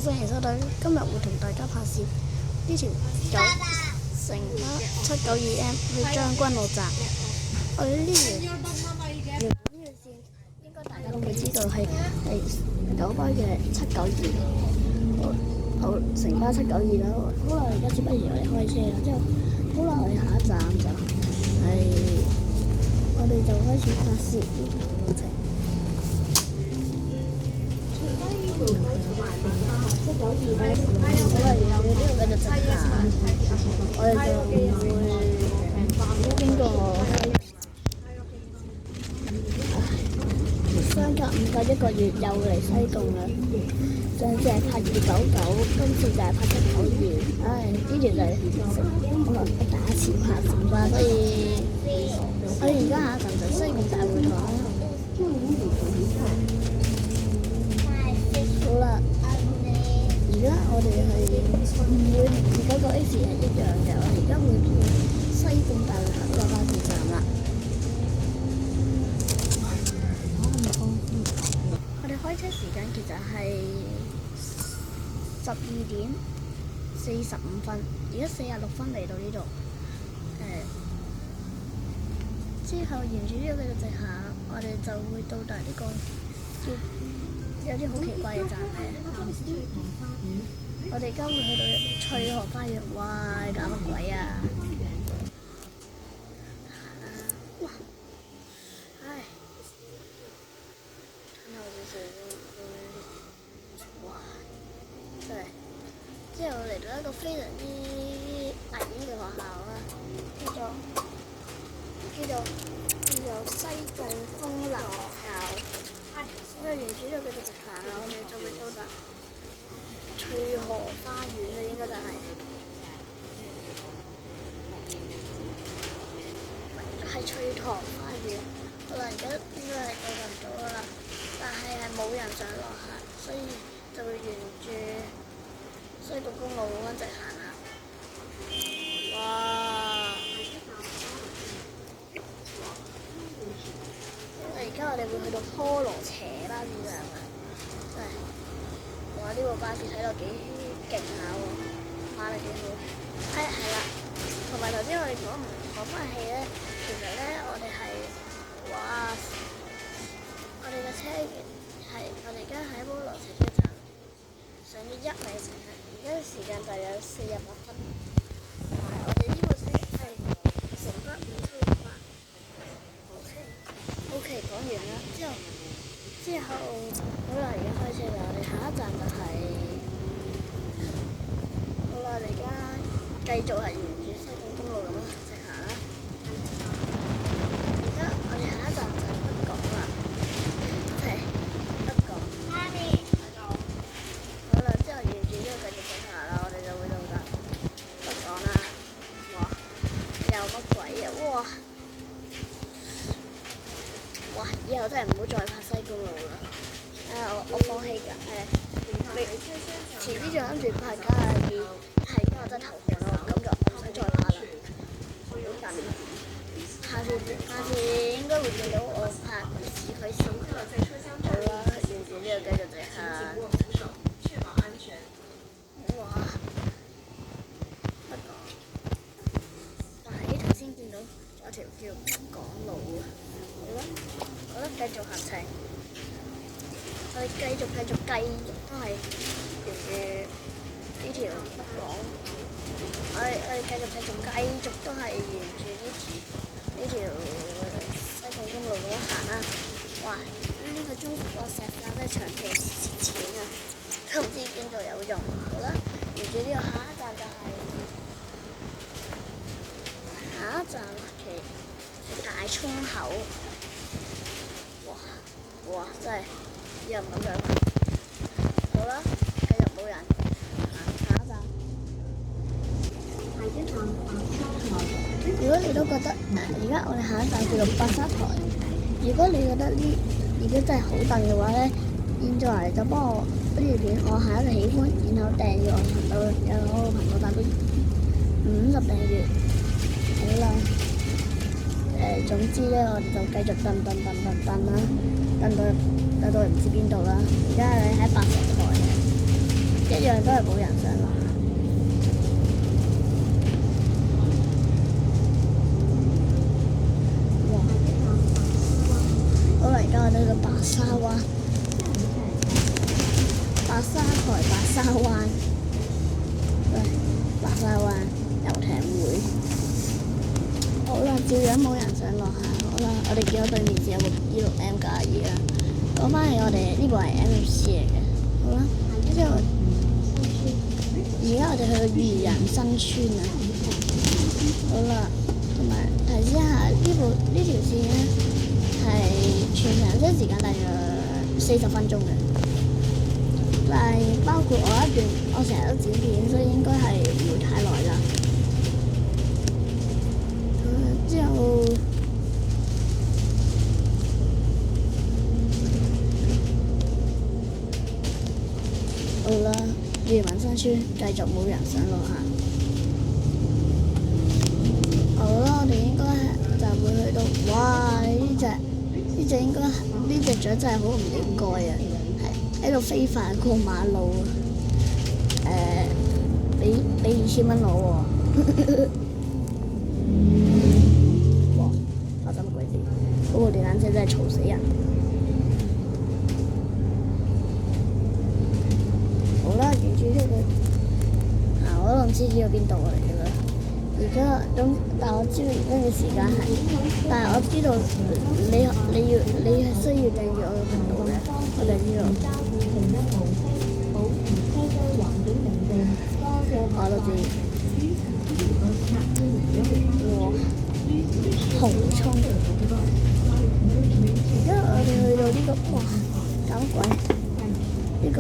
歡迎收睇，今日會同大家拍攝呢條城巴792M 去將軍澳站。我哋呢條線應該大家都會知道係九巴嘅792。好，城巴792啦。好啦，而家接不如我哋開車啦。之後好啦，我哋下一站就係我哋就開始拍攝呢條路程。792咧，好啦，然後呢度繼續直行，我哋就會經過相隔唔夠1個月又嚟西貢啦。上次係拍299，今次就係拍792。呢條就係可能第一次拍城巴，所以我哋而家下一站就西貢大會堂。好啦，而家我哋係唔會同嗰個 X 係一樣嘅，我哋而家會去西貢大會堂個巴士站啦。我哋開車時間其實係12:45，而家46分嚟到呢度。之後沿住呢個繼續直行，我哋就會到達呢個有啲好奇怪嘅站嘅。我哋而家會去到翠河花園，哇！搞乜鬼啊！哇！唉，睇下少少哇！真係。之後嚟到一個非常之危險嘅學校啦，叫做西貢風能學校。咁啊，沿住呢個繼續直行啊，我哋就會到達翠河花園啦，應該就係翠塘花園。好啦，而家應該係到唔到啦，但係冇人上落客，所以就會沿住西貢公路咁樣直行啦。哇！而家我哋會去到菠蘿斜巴士站啊，真係哇！呢部巴士睇落幾勁下喎，玩得幾好。係啦，同埋頭先我哋講翻起咧，其實咧我哋係哇，我哋嘅車係我哋而家喺菠蘿斜車站上咗1米程，而家時間就有48分。我哋呢部車係城巴578。OK， 講完啦。之後好啦，而家開車啦。我哋下一站就好啦，我哋而家繼續係沿住西貢公路咁樣直行啦。而家我哋下一站就係北港啦。北港。好啦，之後沿住呢個繼續直行啦，我哋就會到達北港啦。哇！有乜鬼啊？哇！以後真係唔好再拍西貢路啦！我放棄㗎。遲啲仲諗住拍㗎，因為我真係頭痕啦，咁就唔使再拍啦。下次應該會見到我拍市區線。好啦，沿住呢個繼續直行。哇！但係頭先見到有條叫北港路啊。好啦，繼續行程。我哋繼續都係沿住呢條北港。我哋繼續都係沿住呢條西貢公路咁樣行啦。哇！呢個中國石化真係長期蝕錢啊，都唔知邊度有用。好啦，沿住呢個下一站就係大涌口。哇！真係有人咁樣。好啦，繼續冇人。下一站。如果你都覺得而家我哋下一站叫做白沙台。如果你覺得呢已經真係好燉嘅話咧，現在就幫我呢條片我下一個喜歡，然後訂閱我頻道，有我頻道達到50訂閱。好啦。總之咧，我哋就繼續蹬啦，蹬到唔知邊度啦。而家你喺白石台嘅一樣都係冇人上落。哇！好啦，而家我哋去白沙灣，白沙台白沙灣，喂，白沙灣遊艇會。好啦，照樣冇人上落下。好啦，我哋見到對面只有部 E6M92啦。講翻起我哋呢部係 MFC 嚟嘅。好啦，之後而家我哋去到漁人新村啊。好啦，同埋提示一下呢條線咧係全程車時間大約40分鐘嘅，但係包括我一段，我成日都剪片，所以應該係唔會太耐啦。之後好啦，漁民新村繼續冇人上落下。好啦，我哋應該就會去到，哇！呢隻雀真係好唔應該啊，係喺度飛快過馬路啊！俾2000蚊我喎。哇！發生乜鬼事？嗰部電單車真係嘈死人。好啦，沿住呢個，我都唔知呢個邊度嚟嘅啦。而家但我知道而家嘅時間係，但係我知道你係需要訂閱我嘅頻道嘅，我就知道。我都知。哇！紅涌。而家我哋去到呢個，哇！搞乜鬼？呢個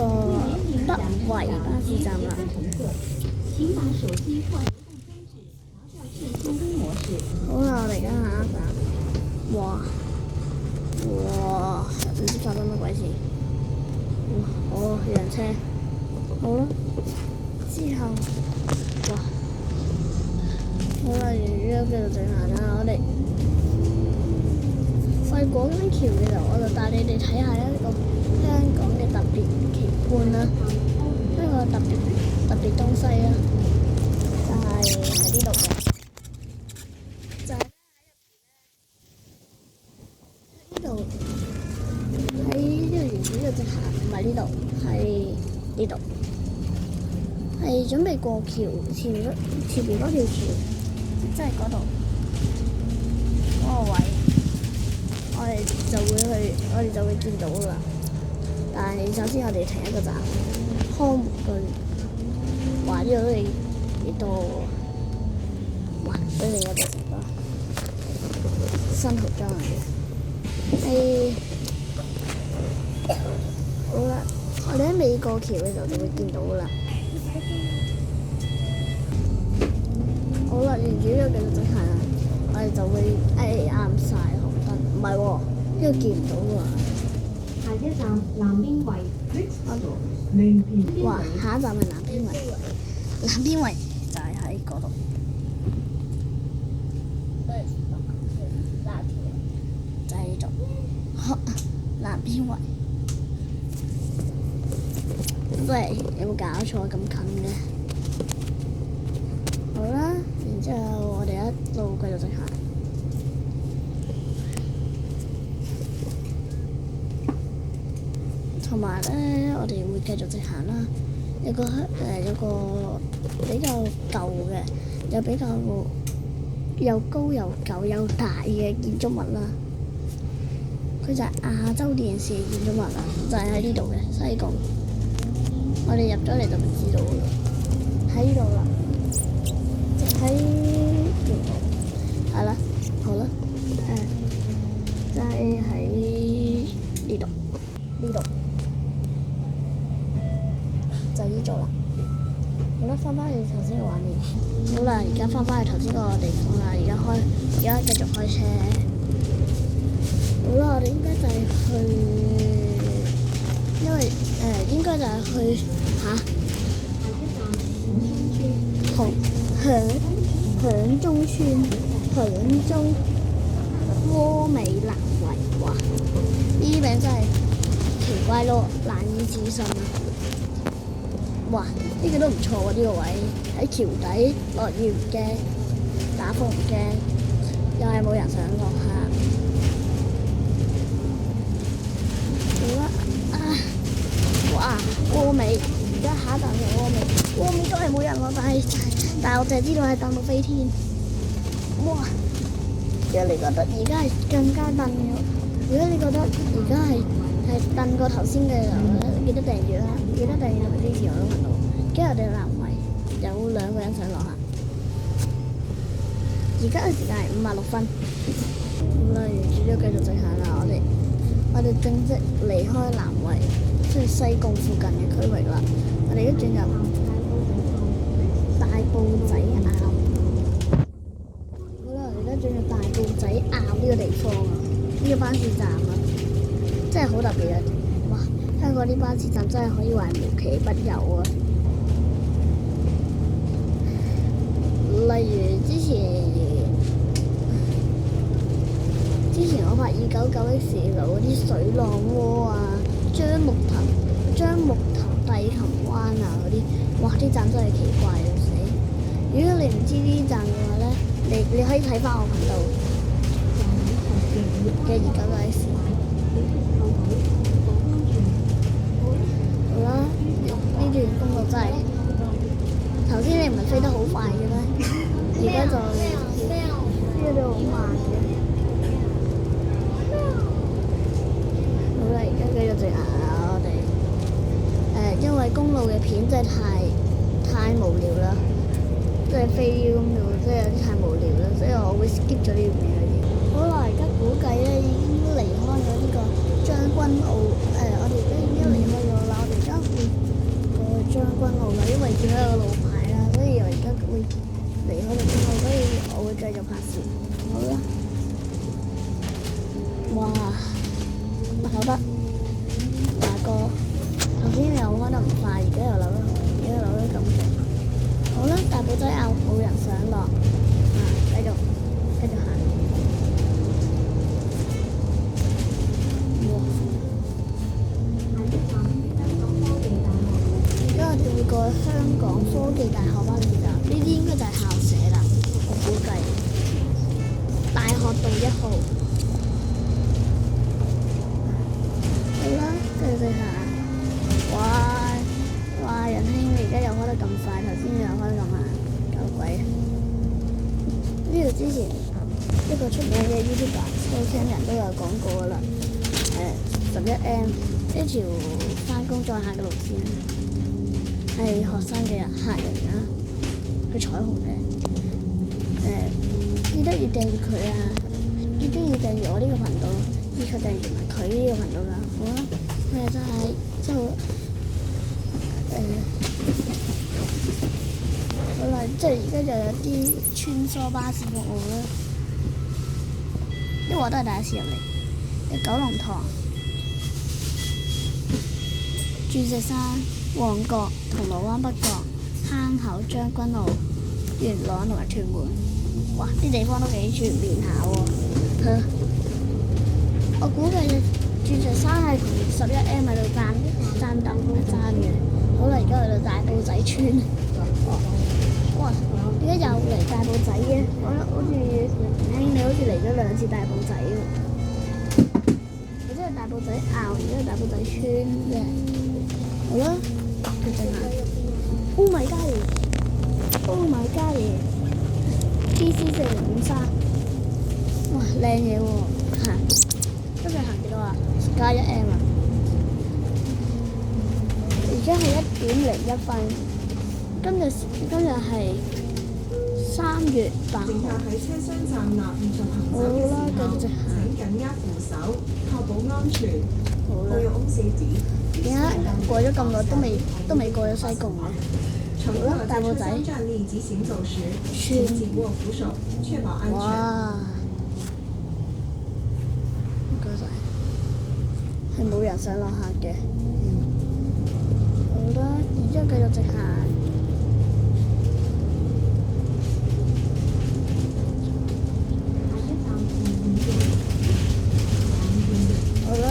北圍巴士站啦。好啦，我哋而家下一站。哇！唔知發生乜鬼事。人車。好啦，之後，哇！好啦，沿住呢個繼續直行啦，我哋過果間橋嘅時候，我就帶你哋睇下一個香港嘅特別奇觀啦，一個特別東西啦，就係喺呢度嘅，就係喺呢度，喺呢個沿住呢個直行，唔係呢度，係呢度，係準備過橋前邊嗰條橋，即係嗰度嗰個位。我哋就會見到啦。但係首先我哋停一個站，康湖居。哇！呢度都幾多喎。哇！俾你嗰度食啦。新濠江嚟嘅。好啦，我哋喺未過橋嘅時候就會見到啦。好啦，沿住呢個繼續直行，我哋就會啱晒。唔係喎，呢個見唔到喎。下一站南邊圍。哇！下一站係南邊圍。南邊圍就係喺嗰度。就係呢度。南邊圍。喂，有冇搞錯咁近嘅？好啦，然之後我哋一路繼續直行。同埋咧，我哋會繼續直行啦。有個比較舊嘅，又比較又高又舊又大嘅建築物啦。佢就係亞洲電視建築物啦，就係喺呢度嘅西貢。我哋入咗嚟就唔知道啦。喺呢度啦，喺邊度？係啦，好啦，就係喺呢度，呢度。就呢度啦。好啦，翻返去頭先嘅畫面。好啦，而家翻返去頭先嗰個地方啦。而家繼續開車。好啦，我哋應該就係去，因為應該就係去響中村，響中窩美南圍。哇！呢啲名真係奇怪咯，難以置信啊！哇！呢個都唔錯喎，呢個位喺橋底落雨唔驚，打風唔驚，又係冇人上落下。好啦，哇！窩尾，而家下一站就窩尾，窩尾都係冇人喎，但係我淨係知道係蹬到飛天。哇！如果你覺得而家係更加蹬嘅，如果你覺得而家係蹬過頭先嘅時候咧，記得訂閱啦，記得訂閱同支持我嘅頻道。跟住我哋南圍有2個人上落下，而家嘅時間係56分。咁啦，沿住都繼續直行啦，我哋正式離開南圍，即係西貢附近嘅區域啦。我哋而家進入大埔仔坳。好啦，我哋而家進入大埔仔坳呢個地方啊，呢個巴士站啊，真係好特別啊！哇，香港啲巴士站真係可以話係無奇不有啊！例如之前我拍299X 路嗰啲水浪窩啊，樟木頭帝琴灣啊嗰啲，哇！啲站真係奇怪到死。如果你唔知呢啲站嘅話咧，你可以睇翻我頻道嘅299X。好啦，呢段公路真係〜頭先你唔係飛得好快嘅咩？而家就飛得好慢嘅。好啦，而家繼續直行啦，我哋因為公路嘅片真係太無聊啦，即係飛公路真係有啲太無聊啦，所以我會 skip 咗呢段片嗰啲。好啦，而家估計咧已經離開咗呢個將軍澳，我哋而家已經離開咗啦，我哋而家去過將軍澳啦，因為見到有個路牌。所以我而家會離開咗之後，所以我會繼續拍攝。好啦，哇，扭得大哥，頭先又開得唔快，而家又扭得咁勁。好啦，大埔仔坳冇人上落，繼續行。哇！而家我哋會過去香港科技大學巴士站，呢啲應該就係校舍啦，我估計。大學道1號。好啦，繼續行。哇！仁兄，你而家又開得咁快，頭先又開得咁慢，搞鬼！呢度之前一個出名嘅 YouTuber 收聽人都有講過啦，11M 呢條返工載客嘅路線。係學生嘅客人啊，去彩虹嘅，記得要訂閱佢啊，記得要訂閱我呢個頻道，以及訂閱埋佢呢個頻道㗎。好啦，真係好，好啦，即係而家就有啲穿梭巴士服務啦，因為我都係第一次入嚟，有九龍塘、鑽石山、旺角、銅鑼灣北角、坑口、將軍澳、元朗同埋屯門，哇！啲地方都幾全面下喎。我估計鑽石山係同11M 喺度爭嘅。好啦，而家去到大埔仔村。哇！點解又嚟大埔仔嘅？我好似你好似嚟咗2次大埔仔喎。我真係大埔仔坳，而家係大埔仔村嘅。好啦，繼續行。Oh my god！Oh my god！GC4053，哇，靚嘢喎！行，今日行幾多啊？+1M啊！而家係1點01分。今日係3月8號。乘客喺車廂站立並進行手嘅時候，請緊握扶手，確保安全。好啦。點解過咗咁耐都未過咗西貢嘅？好啦，大埔仔村。哇！唔該晒，係冇人上落客嘅。好啦，然之後繼續直行。好啦，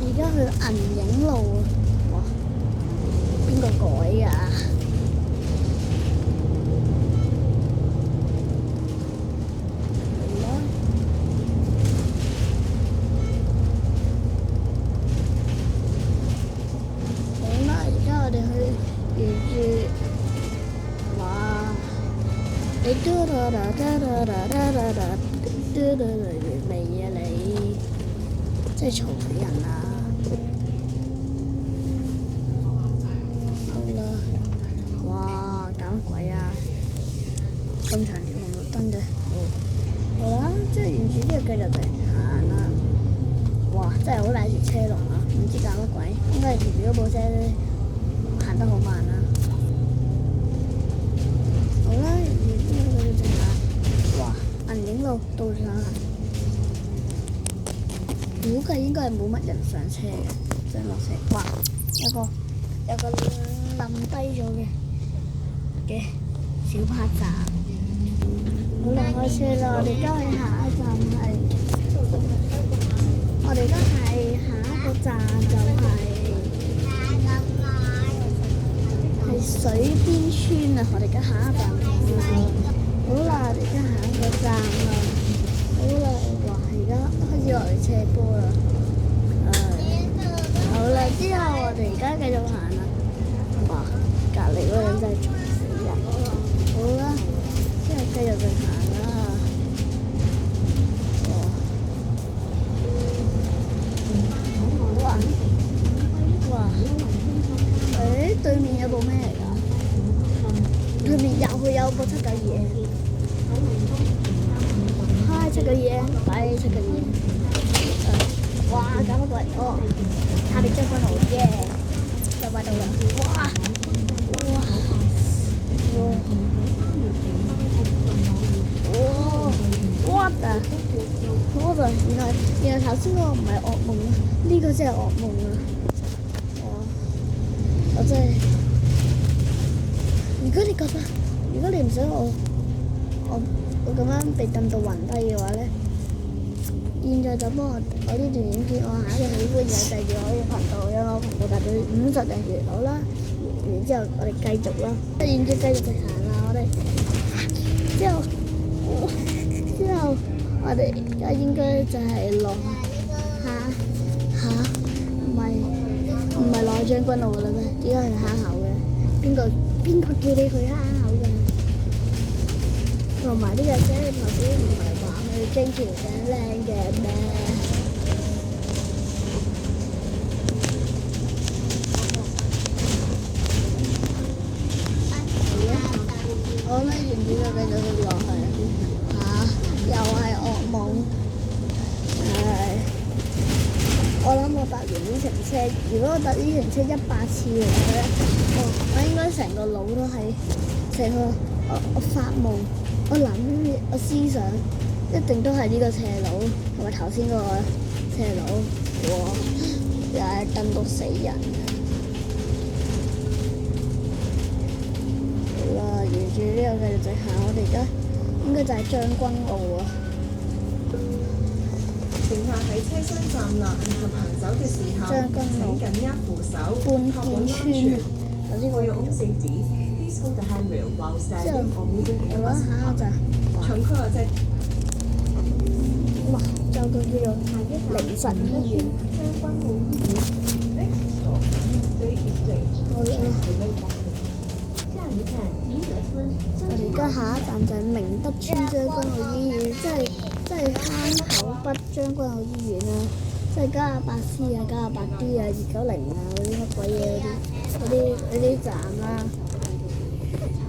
而家去銀影路啊！哇，位啊！我哋去沿住，哇！你嘟啦啦啦啦啦啦啦，嘟啦啦完未啊你？真係嘈死人啦！好啦，哇！搞乜鬼啊？咁長條紅綠燈嘅，好啦，即係沿住呢個繼續地行啦。哇！真係好大條車龍啊！唔知搞乜鬼，應該係前面嗰部車行得好慢啦。好啦，沿住呢個繼續地行。哇！銀影路到咗啦，估計應該係冇乜人上車嘅，真落車。哇！有個冧低咗嘅小巴站。好啦，開車啦！我哋而家去下一站係，我哋而家係下一個站就係水邊村啊！我哋而家下一站好啦，我哋而家下一個站啦。好啦，哇！而家開始落嚟斜坡啦。好啦，之後我哋而家繼續行啦。哇！隔離嗰人真係嘈死人。好啦，之後繼續行啦。哇！誒，對面有部咩嚟㗎？對面有部792嘢。嗨，792，拜792。哇！搞乜鬼？哦，下邊將軍澳耶，就快到啦！哇！What 啊！What 啊！原來頭先嗰個唔係噩夢啊，呢個真係噩夢啊！我真係，如果你唔想我咁樣被掟到暈低嘅話咧，現在就幫我呢段影片，我下一個喜歡嘅訂閱我嘅頻道，因為我頻道達到50訂閱好啦。然之後我哋繼續啦，然之後繼續行啦，我哋之後我哋而家應該就係落唔係落將軍澳啦咩？點解係坑口嘅？邊個叫你去坑口嘅？同埋呢架車頭先唔係話佢經條頸靚嘅咩？我咧沿住就繼續落去，又係噩夢。我諗我搭完呢程車，如果我搭呢程車100次嚟嘅咧，我應該成個腦都係成個我發夢，我諗我思想一定都係呢個斜路同埋頭先嗰個斜路，哇！又係蹬到死人。好啦，沿住呢個繼續直行，我哋而家應該就係將軍澳啊。乘客喺車廂站立以及行走嘅時候，請緊握扶手，確保安全。For your own safety, please hold the handrail while standing or moving in the bus compartment。長區或者哇，就到叫做靈實醫院。將軍澳醫院。好啦。我哋而家下一站就係明德村將軍澳醫院，即係坑口北將軍澳醫院啦，即係98C啊、98D啊、290啊嗰啲乜鬼嘢嗰啲站啦。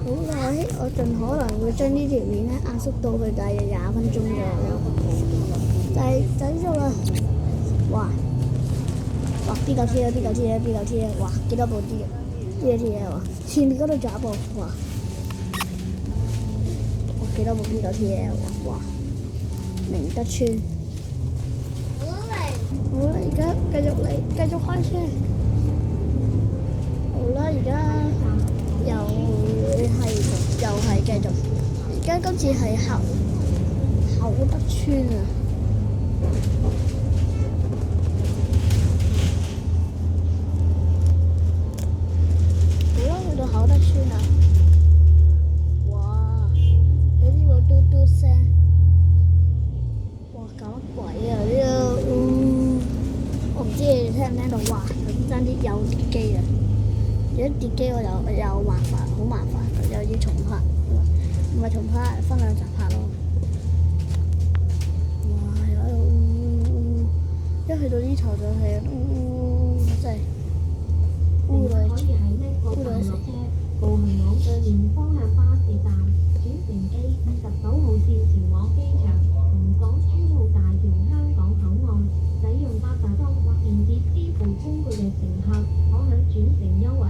好啦，我盡可能會將呢條片咧壓縮到佢大約20分鐘左右。就係走咗啦！哇！B 9 T 啊！B 9 T 啊！B 9 T 啊！哇！幾多部 D 啊？D 啊！前面嗰度仲有一部，哇！幾多部 B 9 T 啊？哇！明德村。好啦，而家繼續開車。好啦，而家又係繼續。而家今次係厚德村啊！好啦，去到如果跌機我有麻煩，好麻煩，又要重拍，唔係重拍，分兩集拍咯。哇！喺度一去到呢頭就係真係烏到死。步行往對面方向巴士站，轉乘 A29號線前往機場、紅港珠澳大橋香港口岸。使用八達通或電子支付工具嘅乘客，可享轉乘優惠。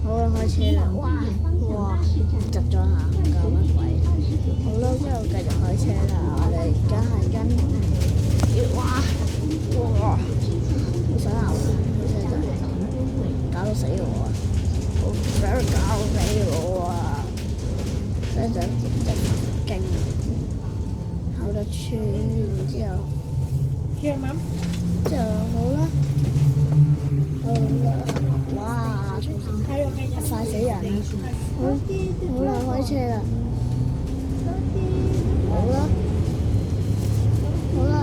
好啦，開車啦！哇，窒咗下，搞乜鬼？好啦，之後繼續開車啦。我哋而家係跟，哇，好想鬧啊！真係搞到死我啊！好想搞死我啊！真係勁跑得穿，然之後之後好啦，哇！曬死人啦！好啦，開車啦！好啦，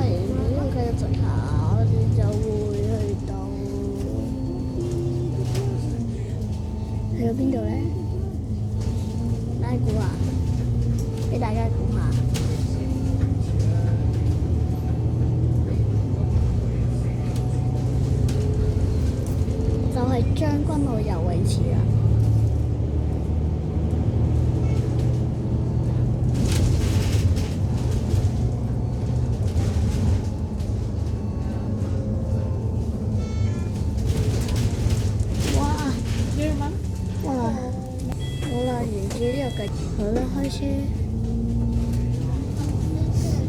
然之後繼續直行，我哋就會去到邊度咧？大家估下，俾大家估下。就係將軍澳游泳池啦！哇！好啦，沿住呢個繼續，好啦，開車。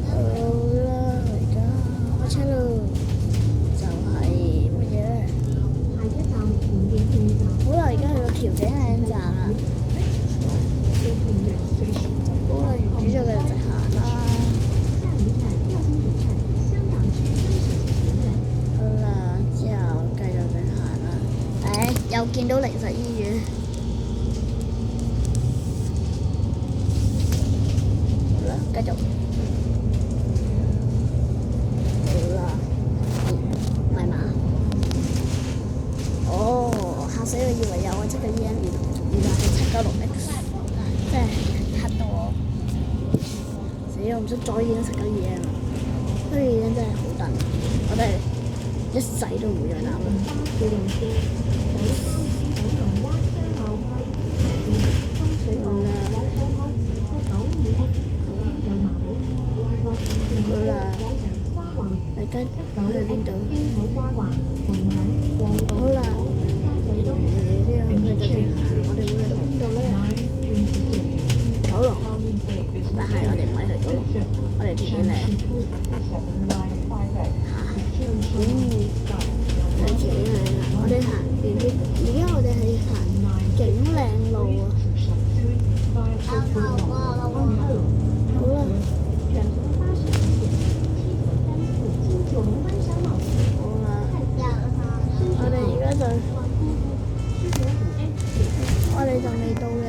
好啦，而家開車咯，就係乜嘢咧？好啦，而家去到調景嶺站啦。好啦，沿住咗繼續直行啦。好啦，之後繼續直行啦。又見到靈實醫院。好啦，繼續。好啦，唔係嘛？哦，嚇死我！以為有我即刻醫院，原來係796X，真係嚇到我。死我唔想再見到792M，呢個醫院真係好燉，我哋一世都唔會再鬧啦。好啦，而家去邊度？好啦，呢個去到邊？我哋會去到邊度咧？九龍，但係我哋唔係去九龍，我哋去景嶺。去景嶺啦！我哋行而家我哋係行景嶺路啊！好啦。我哋仲未到嘅，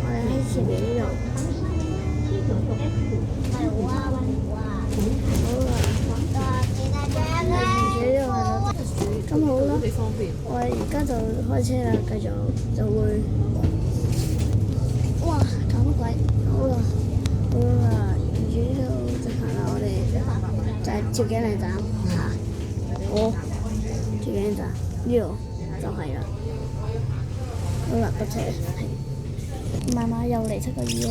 我哋喺前面呢度。好啦，咁好啦，我哋而家就開車啦，繼續就會，哇，搞乜鬼？好啦，沿住呢度直行啦，我哋就係調景嶺站嚇，調景嶺站呢度就係啦。好啦，不車停，慢慢又嚟792咧，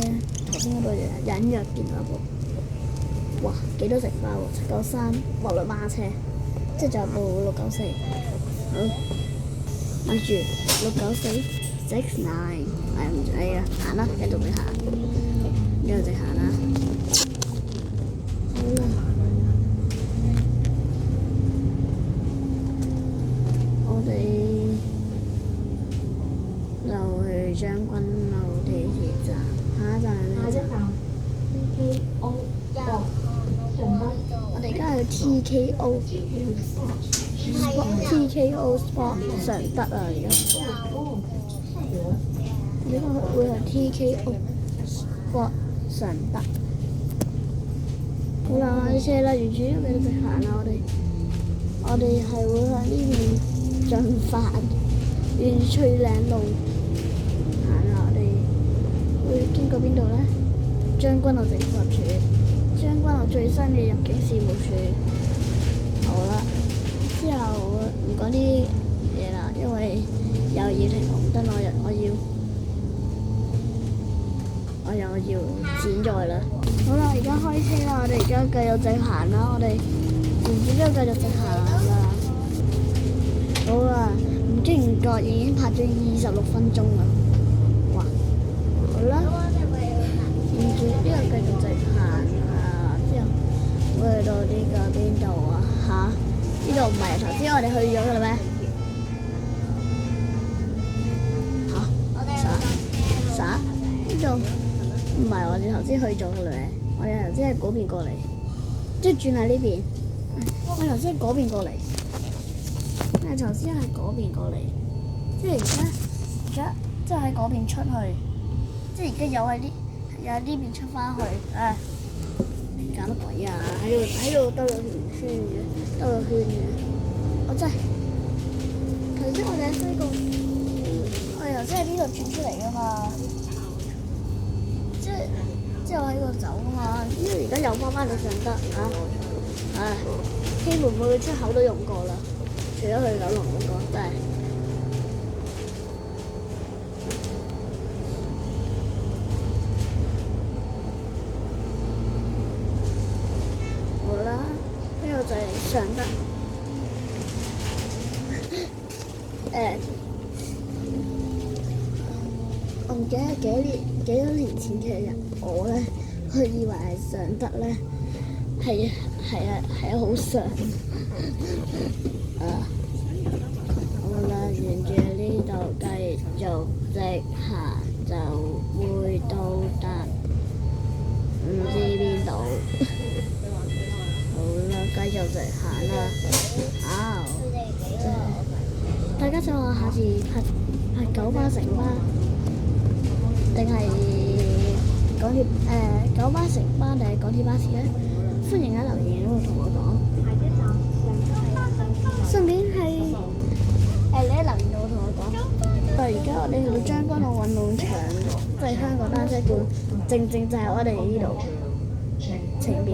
頭先嗰度隱約見到一部，哇，幾多成包喎？793莫雷馬車，即係仲有部694，好，咪住69469，唔理啦，行啦，繼續直行，繼續直行啦，好啦，我哋就去將軍澳地鐵站，下一站係咩站？我哋而家去 TKO Sport 常德啊！而家會係 TKO Sport 常德。好啦，開車啦，沿住呢度直行啦，我哋。我哋係會向呢邊進發，沿住翠嶺路行啦。我哋會經過邊度呢？將軍澳政府合署，將軍澳最新嘅入境事務處。好啦，之後唔講啲嘢啦，因為又要停紅燈，我又要剪咗佢啦。好啦，而家開車啦，我哋而家繼續直行啦，我哋然之後繼續直行啦。好啦，唔經唔覺已經拍咗26分鐘啦。哇！好啦，然住呢個繼續直行啊，之後會去到呢個邊度啊？嚇？呢度唔係頭先我哋去咗嘅啦咩？啥？呢度唔係我哋頭先去咗嘅啦咩？我哋頭先喺嗰邊過嚟，即係轉喺呢邊。我頭先喺嗰邊過嚟，我頭先喺嗰邊過嚟，即係而家即係喺嗰邊出去，即係而家又喺呢邊出翻去。搞乜鬼啊！喺度兜咗條圈嘅，兜咗圈嘅。我真係頭先我哋喺西貢，我哋頭先喺呢度轉出嚟噶嘛，之後喺度走噶嘛，因為而家又翻到順德啊！基本每個出口都用過啦，除咗去九龍嗰個，真係。好啦，呢個就係順德。我唔記得幾多年前嘅人，我咧，佢以為係順德咧，係好上。好啦，沿住呢度繼續直行就會到達唔知邊度。好啦，繼續直行啦。大家想我下次拍九巴城巴，定係港鐵九巴城巴定係港鐵巴士咧？歡迎喺留言嗰度同我講。順便係你喺留言度同我講。而家我哋去到將軍澳運動場，即係香港單車館，正就係我哋呢度前邊，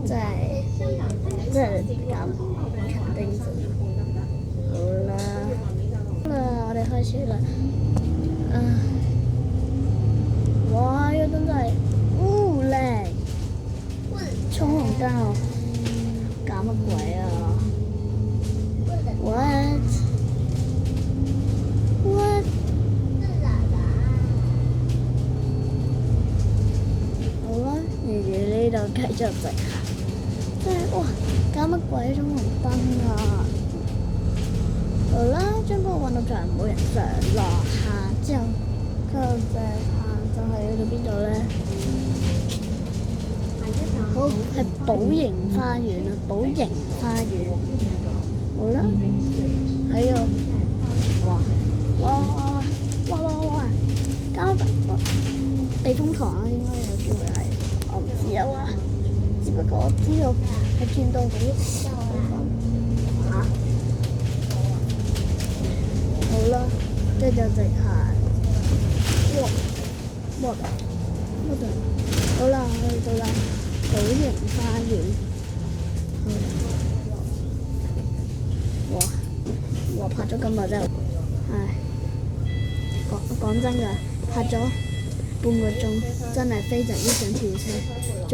即係咁肯定。好啦，我哋開始啦。哇！呢個燈真係靚，衝紅燈啊！搞乜鬼啊 ？What？ 好啦，沿住呢度繼續直行。真係哇！搞乜鬼衝紅燈啊！好啦，將軍澳運動場冇人上落下之後，繼續直行就係去到邊度咧？好，係寶盈花園啊！寶盈花園。好啦，喺度，哇！交避風塘啊，應該有機會係，我唔知啊。只不過我知道係轉到好好啦，跟住就直行。好啦，去到啦，寶盈花園。哇！拍咗咁耐真係，講真㗎，拍咗半個鐘，真係非常之想跳車，仲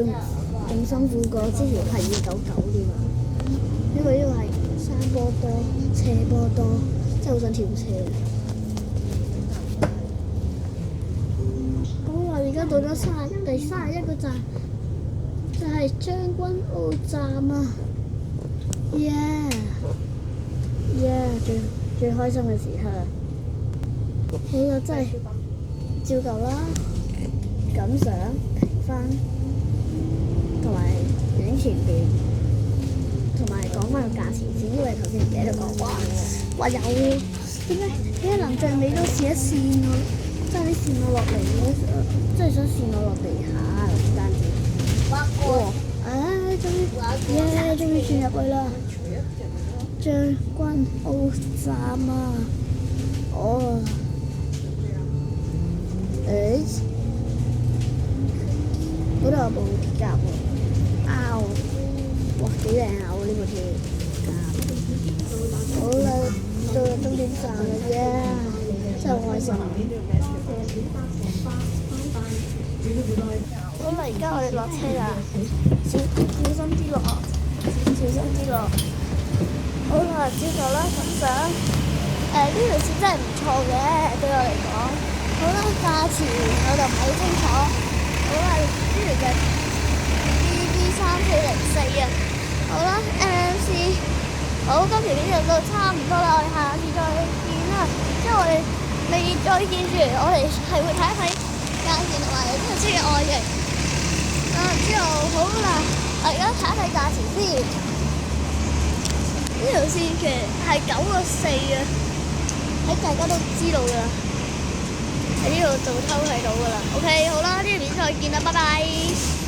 辛苦過之前拍299添啊！因為呢個係山坡多、斜坡多，真係好想跳車。好啦，而家到咗第31個站，就係將軍澳站啊！最開心嘅時刻啊！好啦，真係照舊啦，感想評分，同埋影前邊，同埋講翻個價錢先，因為頭先唔記得講。哇有點解林鄭你都試一試我，真係試我落嚟，我真係想試我落地下，唔單止。終於轉入去啦！將軍澳站啊！哦，嗰度有部鐵甲喎，哇幾靚啊！呢部鐵甲，好啦，到終點站啦啫，真係好開心啊！好啦，而家我哋落車啦，小心啲落，小心啲落。好啦，之後啦，咁想呢條線真係唔錯嘅，對我嚟講。好啦，價錢我就唔係好清楚。好啦，呢條就 BB3404啊。好啦，MC。好，今條片就到差唔多啦，我哋下次再見啦。即係我哋未再見住，我哋係會睇一睇價錢同埋呢條車嘅外形。之後好啦，我而家睇一睇價錢先。呢條線其實係9個4啊，大家都知道㗎啦，喺呢度做偷睇到㗎啦。OK， 好啦，呢條片再見啦，拜拜。